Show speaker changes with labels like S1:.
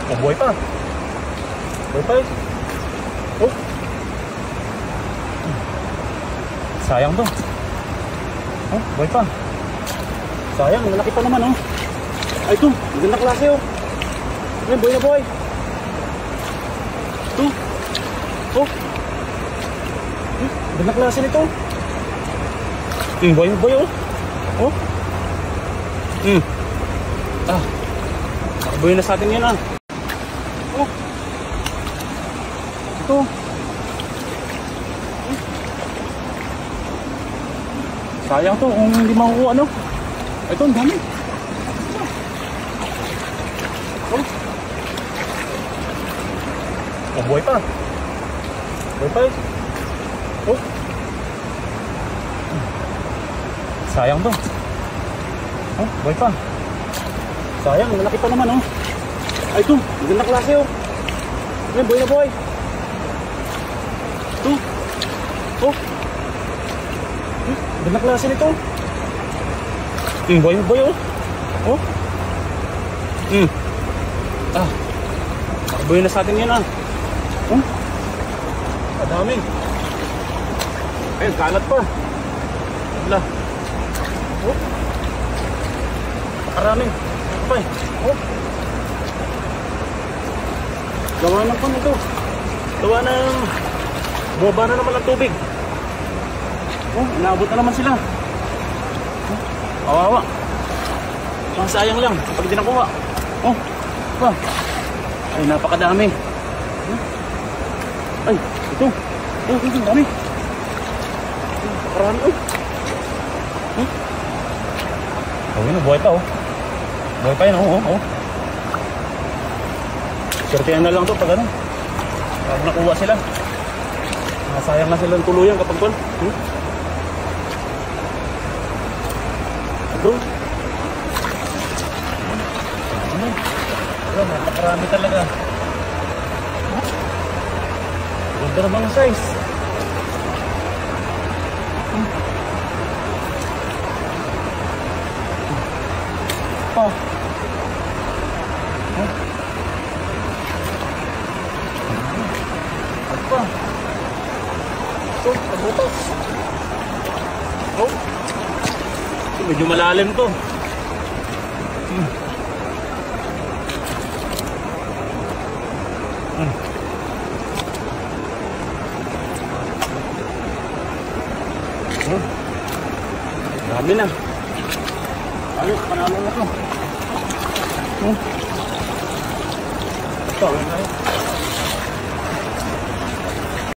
S1: Oh, buhay pa. Buhay pa eh. Oh. Sayang to. Oh, buhay pa. Sayang, malaki pa naman oh. Ay, ito, magandang klase oh. Ay, buhay na buhay. Ito. Oh. Magandang klase nito. Buhay na buhay oh. Oh. Ah. Nakabuhay na sa atin yan ah. Oh. Ito. Sayang to kung hindi makukuha ano. Ito, ang dami. Oh. Oh, buhay pa. Buhay pa eh. Oh. Sayang to. Oh, buhay pa. Sayang, malaki pa naman oh. Ay, ito, magandang klase oh. Ay, buhay na buhay. Ito. Oh. Magandang klase nito. Buhay na buhay oh. Oh. Ah. Nakabuhay na sa atin yan ah. Oh. Kadami. Ayun, kalat pa. Wala. Oh. Karami. Kapay. Oh. Gawa ng pan ito. Gawa ng bumaba na naman ang tubig. Oh, inaabot na naman sila. Oh, kawawa. Sayang lang kapag di nakuha. Oh. Pa. Ay, napakadami. Ay, ito. Oh, ito, dami. Napakarami. Oh. Oh, yun, buhay pa oh. Buhay pa yun oh. Oh. Swertihan na lang to pag ano. Pag nakuha sila. Sayang na silang tuluyan kapag kon. Ito. Napakarami talaga. Ganda na bang size? Oh. Apa? Ito, tabutas. Oh. Medyo malalim to. Dami na. Ayos, panalo na to. Ito, ayun na yun.